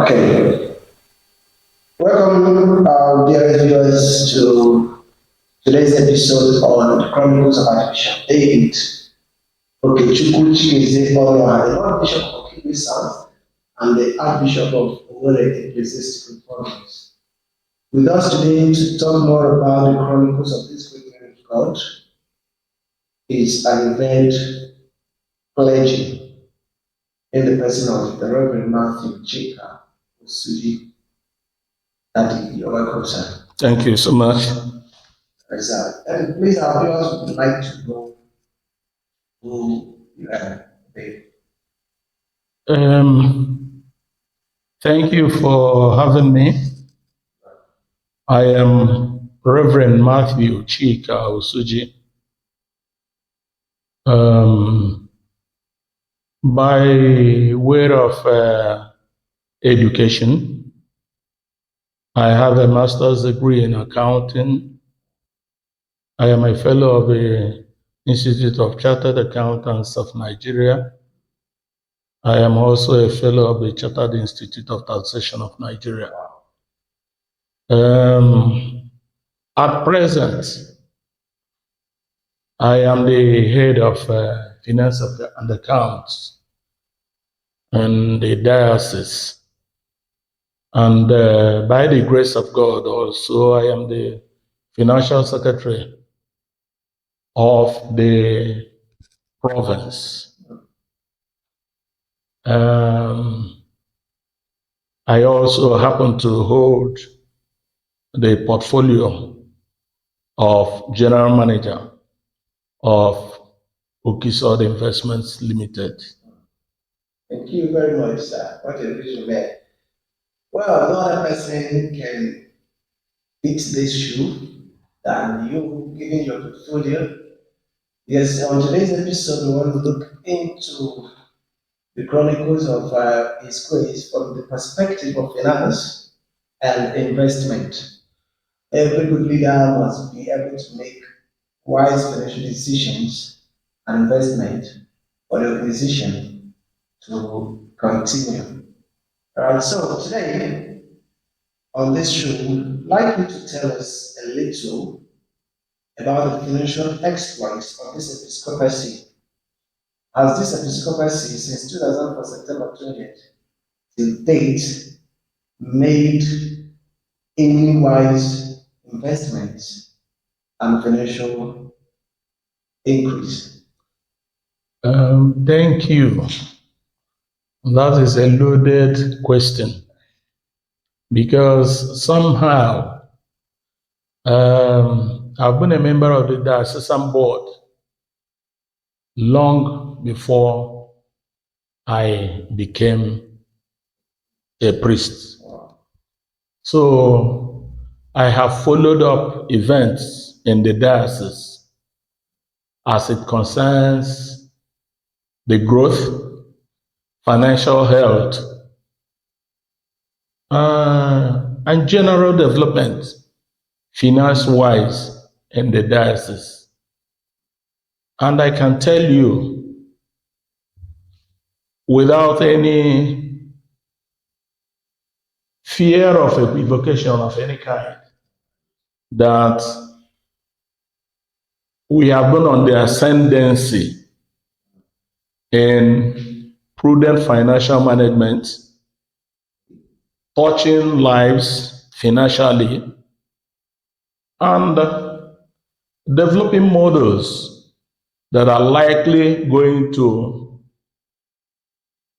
Okay. Welcome, dear viewers, to today's episode on the Chronicles of Archbishop David Okechukwu Chikezie Ọnụoha, the Lord Bishop of Okigwe South and the Archbishop of Owerri, Ecclesiastical province. With us today to talk more about the Chronicles of this great man of God is an event clergy in the person of the Reverend Matthew Chika Osuji. Daddy, you're welcome, sir. Thank you so much. And please, our viewers would like to know who you are. Thank you for having me. I am Reverend Matthew Chika Osuji. By way of education, I have a master's degree in accounting. I am a fellow of the Institute of Chartered Accountants of Nigeria. I am also a fellow of the Chartered Institute of Taxation of Nigeria. At present, I am the head of finance and accounts in the diocese. And by the grace of God, also, I am the financial secretary of the province. I also happen to hold the portfolio of general manager of Okigwe Investments Limited. Thank you very much, sir. What a vision there. Well, no other person can fit this shoe than you, given your portfolio. Yes, on today's episode, we want to look into the chronicles of his grace from the perspective of finance and investment. Every good leader must be able to make wise financial decisions and investment for the organization to continue. All right, so today on this show, we'd like you to tell us a little about the financial exploits of this episcopacy. Has this episcopacy since 2004 September 20th till date made any wise investments and financial increase? Thank you. That is a loaded question because somehow I've been a member of the diocesan board long before I became a priest. So I have followed up events in the diocese as it concerns the growth, financial health, and general development, finance-wise, in the diocese. And I can tell you, without any fear of equivocation of any kind, that we have been on the ascendancy in prudent financial management, touching lives financially, and developing models that are likely going to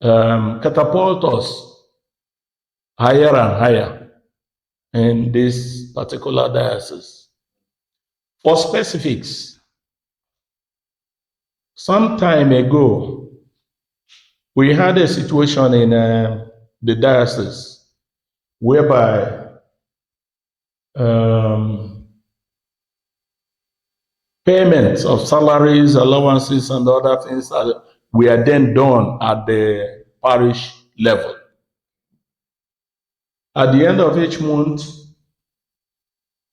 catapult us higher and higher in this particular diocese. For specifics, some time ago, we had a situation in the diocese whereby payments of salaries, allowances, and other things were then done at the parish level. At the end of each month,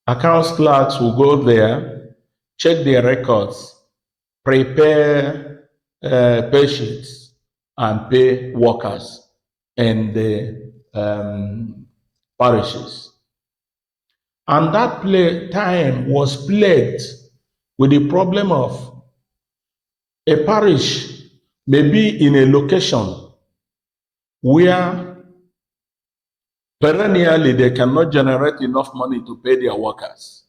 accounts clerks will go there, check their records, prepare pay sheets, and pay workers in the parishes. And that time was plagued with the problem of a parish may be in a location where perennially they cannot generate enough money to pay their workers.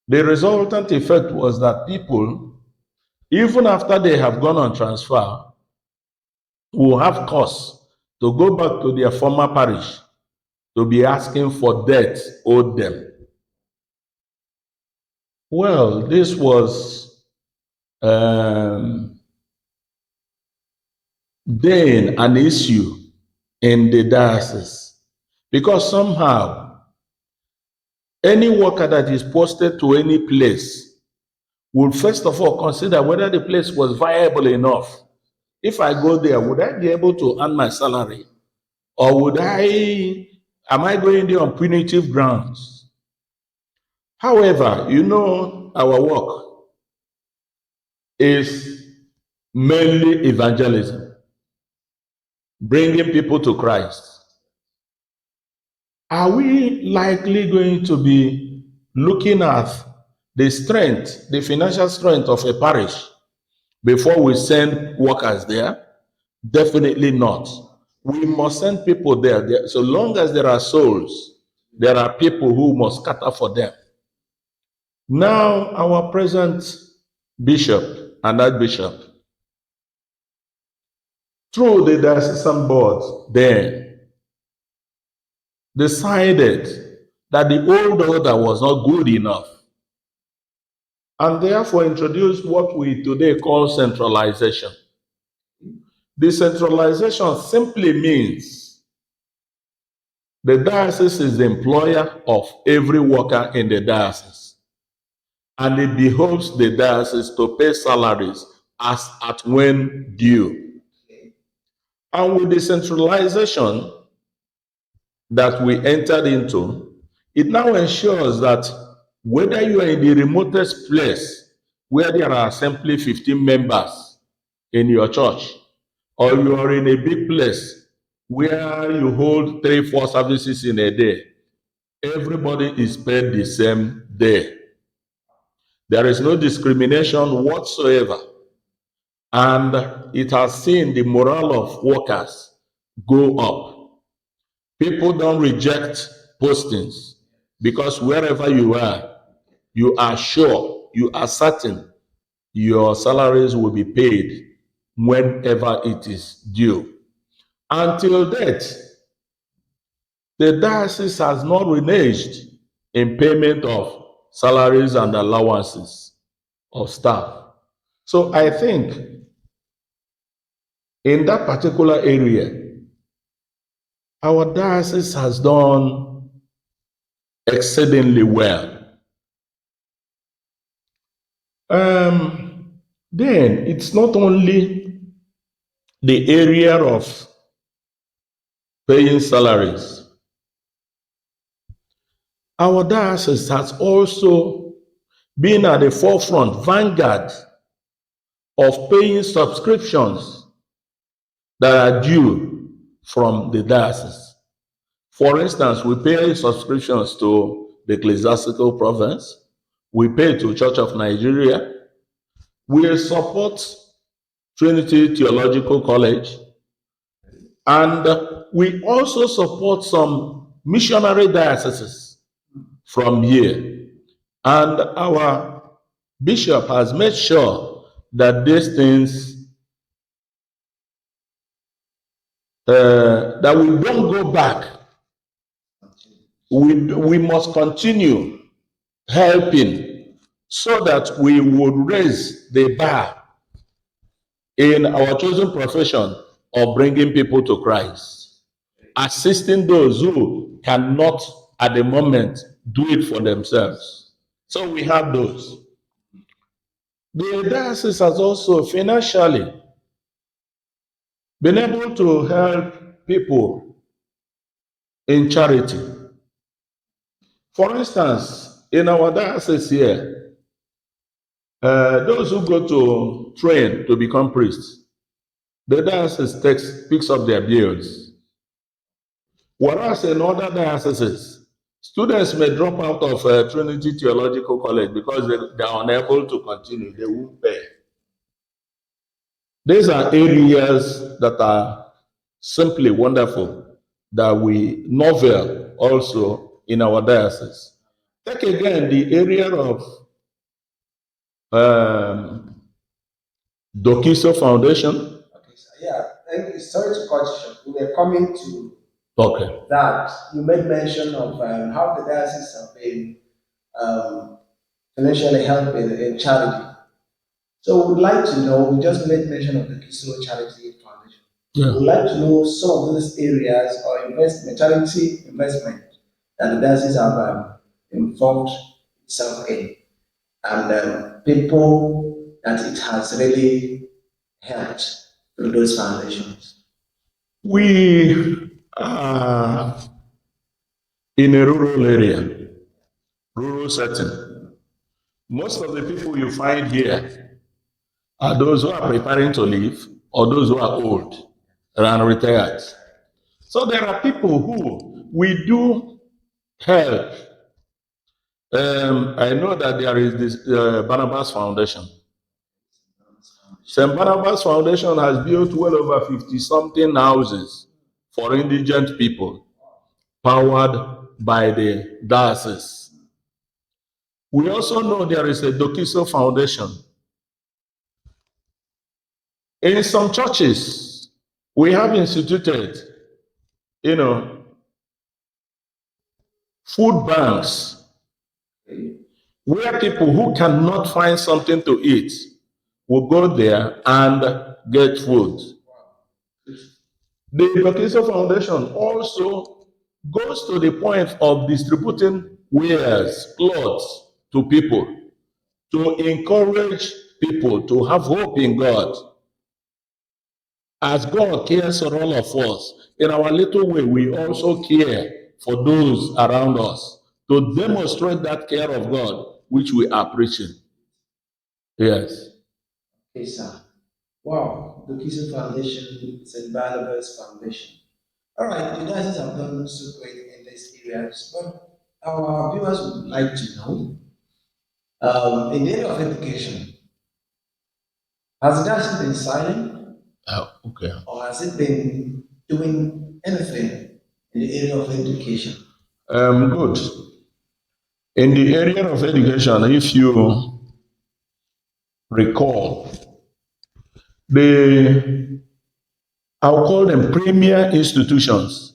The resultant effect was that people, even after they have gone on transfer, will have cause to go back to their former parish to be asking for debt owed them. Well, this was then an issue in the diocese, because somehow any worker that is posted to any place will first of all consider whether the place was viable enough. If I go there, would I be able to earn my salary? Or am I going there on punitive grounds? However, our work is mainly evangelism, bringing people to Christ. Are we likely going to be looking at the financial strength of a parish before we send workers there? Definitely not. We must send people there. So long as there are souls, there are people who must scatter for them. Now, our present bishop and archbishop, through the diocesan board, then decided that the old order was not good enough, and therefore introduced what we today call centralization. Decentralization simply means the diocese is the employer of every worker in the diocese, and it behoves the diocese to pay salaries as at when due. And with the centralization that we entered into, it now ensures that whether you are in the remotest place where there are simply 15 members in your church, or you are in a big place where you hold 3-4 services in a day, everybody is paid the same day. There is no discrimination whatsoever. And it has seen the morale of workers go up. People don't reject postings because wherever you are sure, you are certain your salaries will be paid whenever it is due. Until that, the diocese has not reneged in payment of salaries and allowances of staff. So I think in that particular area, our diocese has done exceedingly well. Then it's not only the area of paying salaries. Our diocese has also been at the forefront, vanguard of paying subscriptions that are due from the diocese. For instance, we pay subscriptions to the Ecclesiastical province. We pay to Church of Nigeria. We support Trinity Theological College. And we also support some missionary dioceses from here. And our bishop has made sure that these things, that we don't go back. We must continue helping so that we would raise the bar in our chosen profession of bringing people to Christ, assisting those who cannot at the moment do it for themselves. So we have those. The diocese has also financially been able to help people in charity. For instance, in our diocese here, those who go to train to become priests, the diocese picks up their bills. Whereas in other dioceses, students may drop out of Trinity Theological College because they are unable to continue. They won't pay. These are areas that are simply wonderful that we novel also in our diocese. Take again the area of Dokiso Foundation. Okay, so yeah, thank you. Sorry to cut you short. We were coming to Okay. that. You made mention of how the diocese have been financially helping in charity. So we'd like to know, we just made mention of the Kiso Charity Foundation. Yeah. We'd like to know some of those areas or charity investment that the diocese have involved itself in, and people that it has really helped through those foundations. We are in a rural area, rural setting. Most of the people you find here are those who are preparing to leave or those who are old and retired. So there are people who we do help. I know that there is this Barnabas Foundation. St. Barnabas Foundation has built well over 50-something houses for indigent people, powered by the diocese. We also know there is a Dokiso Foundation. In some churches, we have instituted, food banks where people who cannot find something to eat will go there and get food. The Okigwe Foundation also goes to the point of distributing wares, clothes to people, to encourage people to have hope in God. As God cares for all of us, in our little way, we also care for those around us to demonstrate that care of God which we are preaching. Yes. Okay, sir. Wow, the Kiso Foundation, St. Barnabas Foundation. All right, the diocese have done so great in these areas, but our viewers would like to know, in the area of education, has the diocese been silent? Okay. Or has it been doing anything in the area of education? Good. In the area of education, if you recall, I'll call them premier institutions,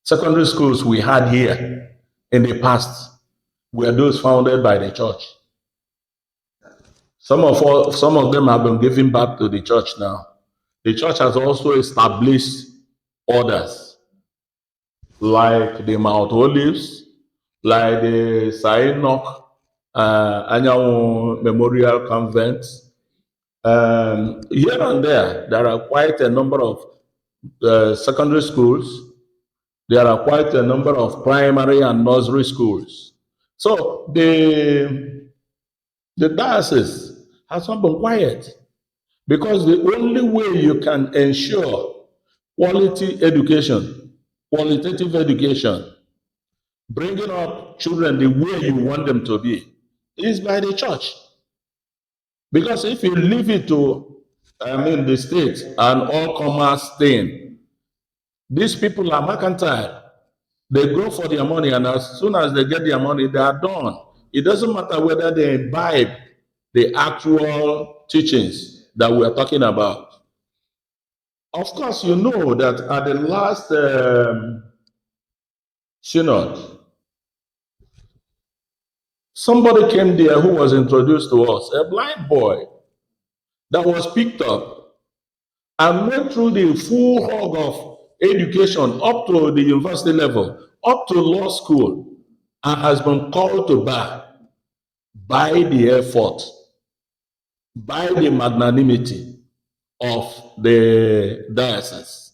secondary schools we had here in the past were those founded by the church. Some of them have been given back to the church now. The church has also established others, like the Mount Olives, like the Sainok Anyanwu Memorial Convent. Here and there are quite a number of secondary schools. There are quite a number of primary and nursery schools. So the diocese has not been quiet, because the only way you can ensure quality education, qualitative education, bringing up children the way you want them to be, is by the church. Because if you leave it to, the state and all commerce thing, these people are mercantile. They go for their money, and as soon as they get their money, they are done. It doesn't matter whether they imbibe the actual teachings that we are talking about. Of course, you know that at the last synod, somebody came there who was introduced to us, a blind boy that was picked up and went through the full hog of education up to the university level, up to law school, and has been called to bar by the effort, by the magnanimity of the diocese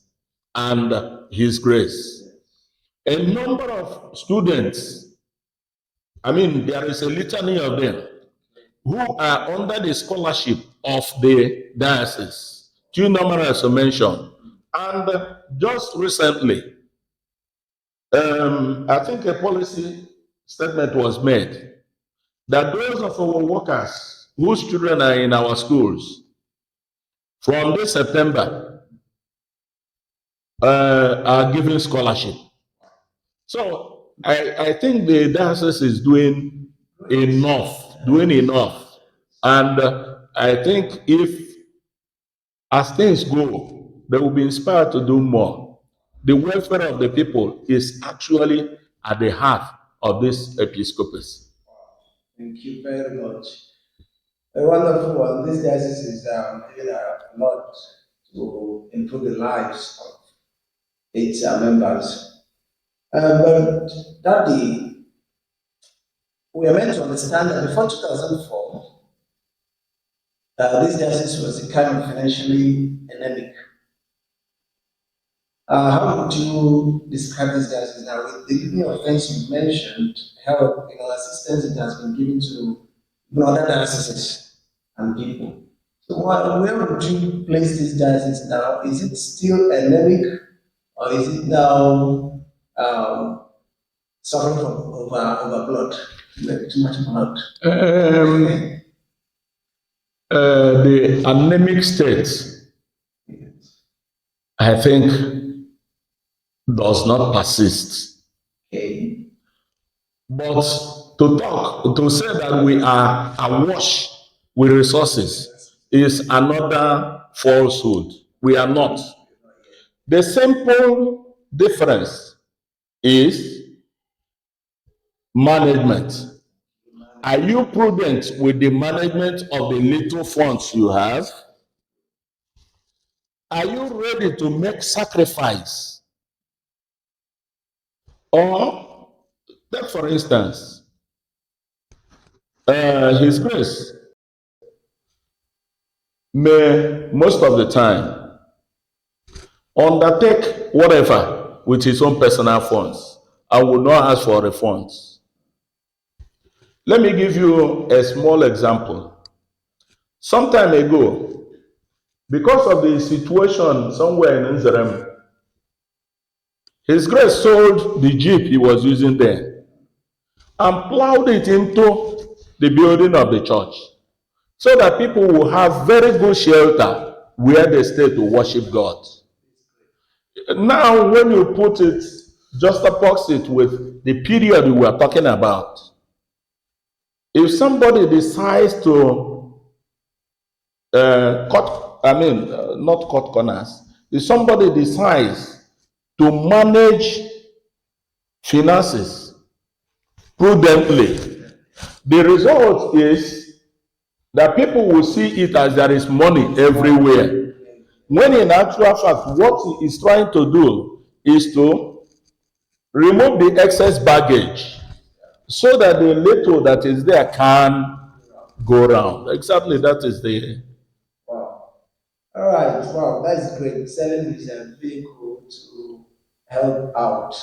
and his grace. A number of students, there is a litany of them who are under the scholarship of the diocese, too numerous to mention. And just recently, I think a policy statement was made that those of our workers whose children are in our schools from this September are given scholarship. So I think the diocese is doing enough. And I think if, as things go, they will be inspired to do more. The welfare of the people is actually at the heart of this episcopacy. Thank you very much. A wonderful one. This diocese is doing a lot to improve the lives of its members. But Daddy, we are meant to understand that before 2004, this diocese was kind of financially anemic. How would you describe this diocese now? With the union of things you mentioned, help, assistance it has been given to other dioceses and people. So where would you place this diocese now? Is it still anemic, or is it now suffering from overblood? Maybe too much blood. The anemic state, I think, does not persist. Okay. But to say that we are awash with resources is another falsehood. We are not. The simple difference is management. Are you prudent with the management of the little funds you have? Are you ready to make sacrifice? Or, take for instance, His Grace may most of the time undertake whatever with his own personal funds and will not ask for refunds. Let me give you a small example. Some time ago, because of the situation somewhere in Nzerem, His Grace sold the jeep he was using there and plowed it into the building of the church so that people will have very good shelter where they stay to worship God. Now, when you put it, juxtapose it with the period we were talking about, if somebody decides to not cut corners, if somebody decides to manage finances prudently, the result is that people will see it as there is money everywhere. When in actual fact, what he is trying to do is to remove the excess baggage so that the little that is there can go around. Exactly, that is the... Wow. All right. Wow, that's great. Selling is a vehicle to help out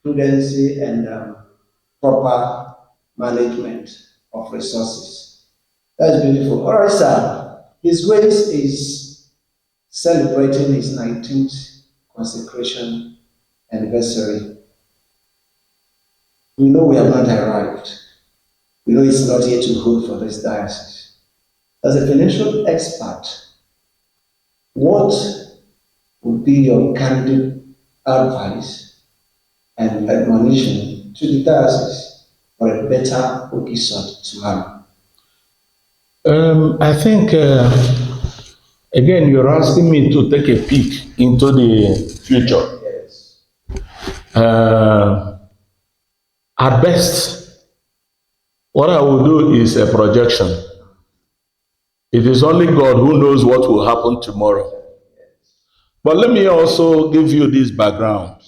prudency and proper management of resources. That's beautiful. All right, sir. His Grace is celebrating his 19th consecration anniversary. We know we have not arrived. We know it's not yet to hold for this diocese. As a financial expert, what would be your candid advice and admonition to the diocese for a better Okisot to have? I think, again, you're asking me to take a peek into the future. Yes. At best, what I will do is a projection. It is only God who knows what will happen tomorrow. But let me also give you this background.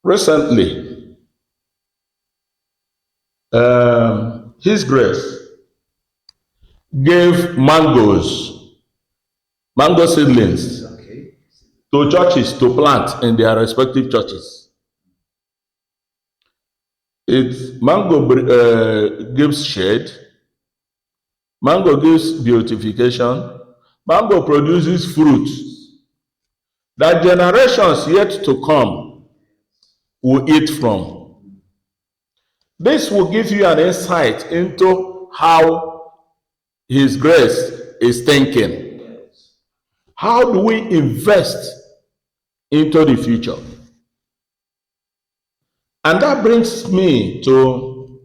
Recently, His Grace gave mango seedlings, to churches to plant in their respective churches. Mango gives shade, mango gives beautification, mango produces fruit. that generations yet to come will eat from. This will give you an insight into how His grace is thinking. How do we invest into the future? And that brings me to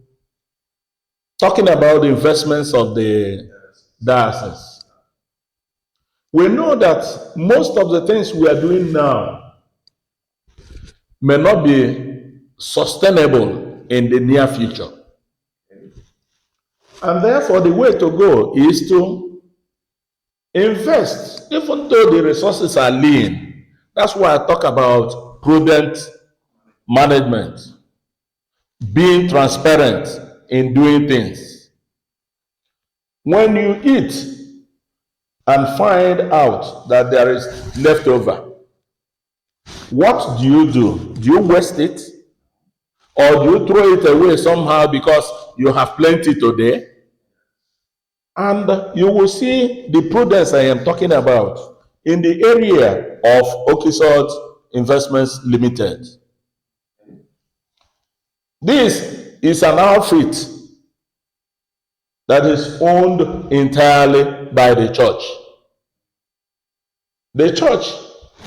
talking about the investments of the diocese. We know that most of the things we are doing now may not be sustainable in the near future. And therefore, the way to go is to invest, even though the resources are lean. That's why I talk about prudent management, being transparent in doing things. When you eat and find out that there is leftover, what do you do? Do you waste it? Or do you throw it away somehow because you have plenty today? And you will see the prudence I am talking about in the area of Okisod Investments Limited. This is an outfit that is owned entirely by the church. The church,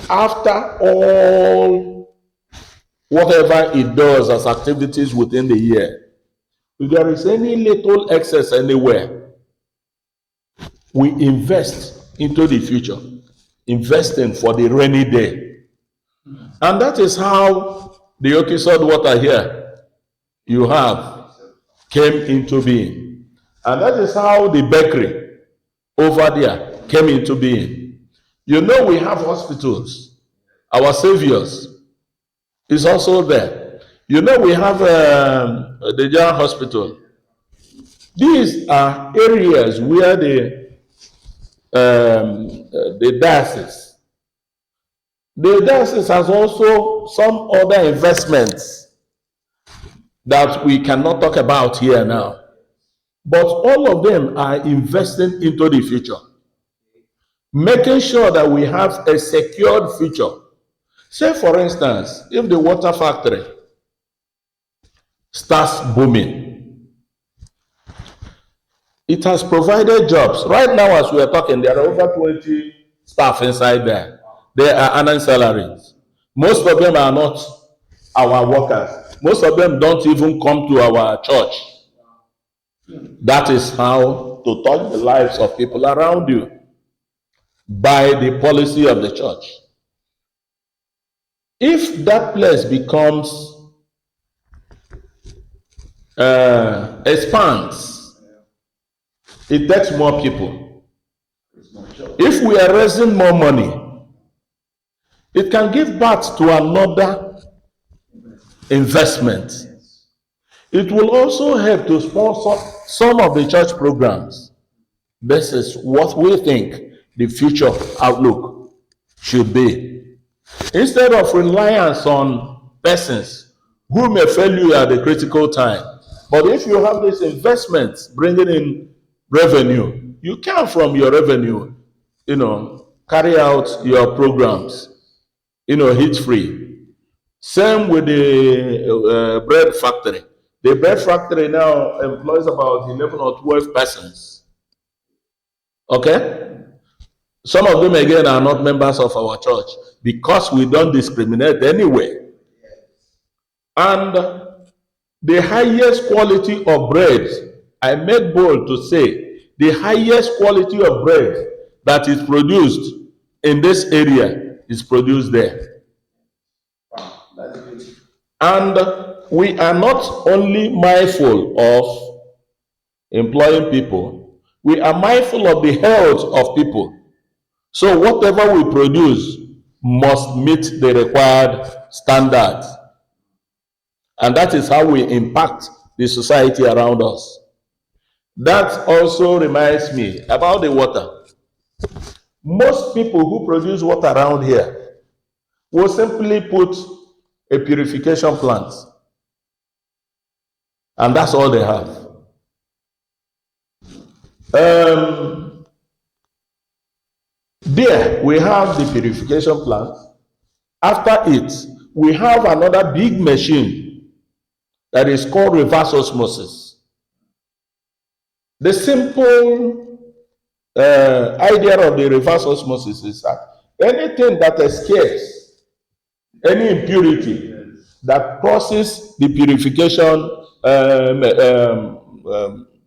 after all whatever it does as activities within the year, if there is any little excess anywhere, we invest into the future, investing for the rainy day. And that is how the Okisod water here you have came into being. And that is how the bakery over there came into being. You know, we have hospitals. Our Saviors is also there. You know, we have the General Hospital. These are areas where the diocese has also some other investments that we cannot talk about here now. But all of them are investing into the future, making sure that we have a secured future. Say, for instance, if the water factory starts booming, it has provided jobs. Right now, as we are talking, there are over 20 staff inside there. They are earning salaries. Most of them are not our workers. Most of them don't even come to our church. That is how to touch the lives of people around you, by the policy of the church. If that place becomes expands, it takes more people. If we are raising more money, it can give birth to another investment. It will also help to sponsor some of the church programs. This is what we think the future outlook should be. Instead of reliance on persons who may fail you at the critical time, but if you have this investment bringing in revenue, you can from your revenue, carry out your programs, heat free. Same with the bread factory. The bread factory now employs about 11 or 12 persons. Okay? Some of them again are not members of our church because we don't discriminate anyway. And the highest quality of bread, I make bold to say, the highest quality of bread that is produced in this area is produced there. And we are not only mindful of employing people, we are mindful of the health of people. So whatever we produce must meet the required standards. And that is how we impact the society around us. That also reminds me about the water. Most people who produce water around here will simply put a purification plant, and that's all they have. There we have the purification plant, After it, we have another big machine that is called reverse osmosis. The simple idea of the reverse osmosis is that anything that escapes, any impurity that crosses the purification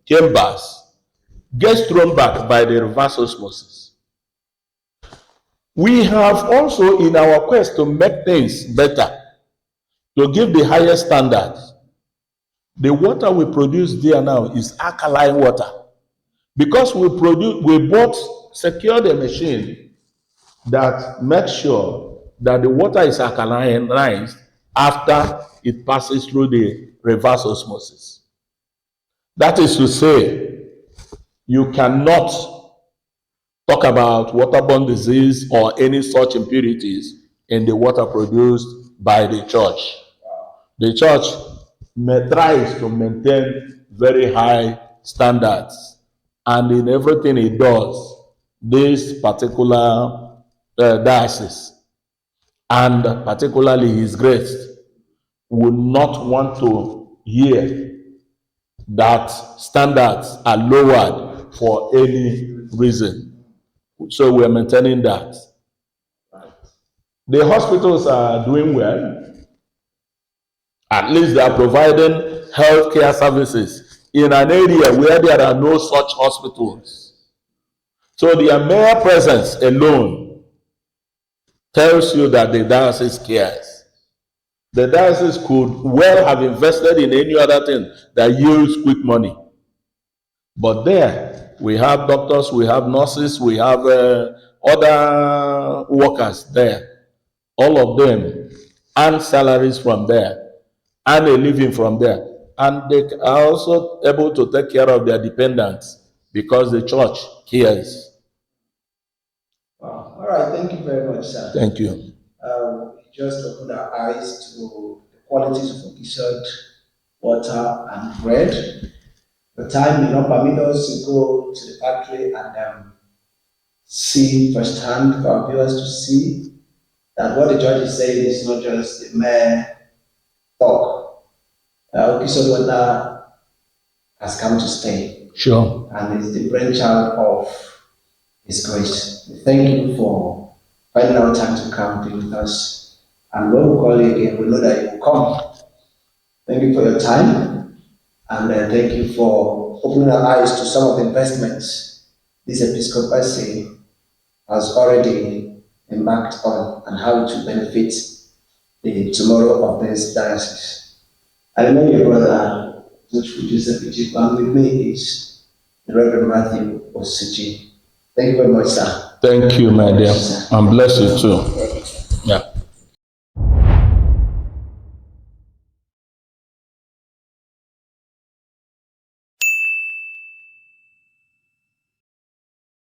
chambers, gets thrown back by the reverse osmosis. We have also, in our quest to make things better, to give the highest standards, the water we produce there now is alkaline water. Because secured a machine that makes sure that the water is alkalinized after it passes through the reverse osmosis. That is to say, you cannot talk about waterborne disease or any such impurities in the water produced by the church. The church tries to maintain very high standards, and in everything it does, this particular diocese, and particularly His Grace, would not want to hear that standards are lowered for any reason. So we're maintaining that. The hospitals are doing well. At least they are providing healthcare services in an area where there are no such hospitals. So their mere presence alone tells you that the diocese cares. The diocese could well have invested in any other thing that yields quick money. But there, we have doctors, we have nurses, we have other workers there. All of them earn salaries from there, earn a living from there. And they are also able to take care of their dependents because the church cares. Wow. All right, thank you very much, sir. Thank you. Just open our eyes to the qualities of undisturbed water and bread. The time may not permit us to go to the factory and see firsthand for our viewers to see that what the church is saying is not just a mere talk. Undisturbed water has come to stay. Sure. And it's the brainchild of His Grace. We thank you for finding out time to come be with us. And when we call you again, we know that you will come. Thank you for your time, and thank you for opening our eyes to some of the investments this episcopacy has already embarked on and how to benefit the tomorrow of this diocese. I remember your brother, Joseph, and with me is the Reverend Matthew Osuji. Thank you very much, sir. Thank you, my dear. And bless you too.